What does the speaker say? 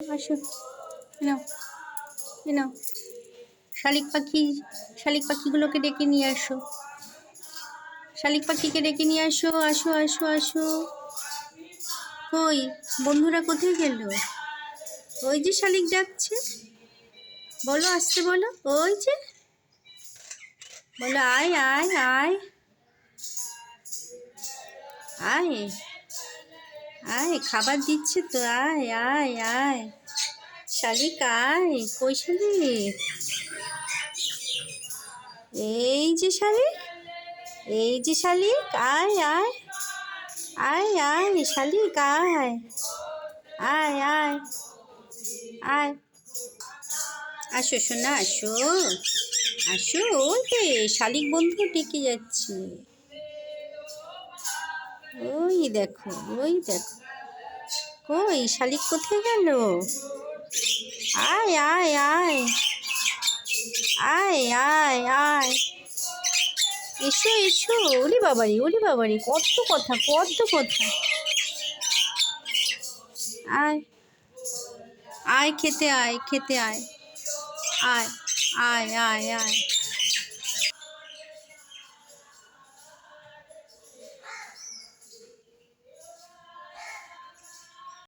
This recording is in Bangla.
আসো, নাও, নাও। শালিক পাখি, শালিক পাখিগুলোকে ডেকে নিয়ে আসো। শালিক পাখিকে ডেকে নিয়ে আসো। আসো আসো আসো। কই, বন্ধুরা কোথায় গেল? ওই যে শালিক ডাকছে, বলো, আসতে বলো। ওই যে বলো, আয় আয় আয় আয় আয়, খাবার দিচ্ছে তো, আয় আয় আয়। শালিক আয়, কই শালিক? এই যে শালিক, এই যে শালিক, আয় আয় আয় আয় শালিক, আয় আয় আয় আয়। আসো সোনা, আসো আসো। ওই যে শালিক বন্ধু ডেকে যাচ্ছে। ওই দেখো, ওই দেখো। কই, শালিক কোথায় গেল? আয় আয় আয় আয় আয় আয়। এসো এসো। ওরে বাবারি, ওরে বাবারি, কত কথা, কত কথা। আয় আয়, খেতে আয়, খেতে আয়। আয় আয় আয় আয়।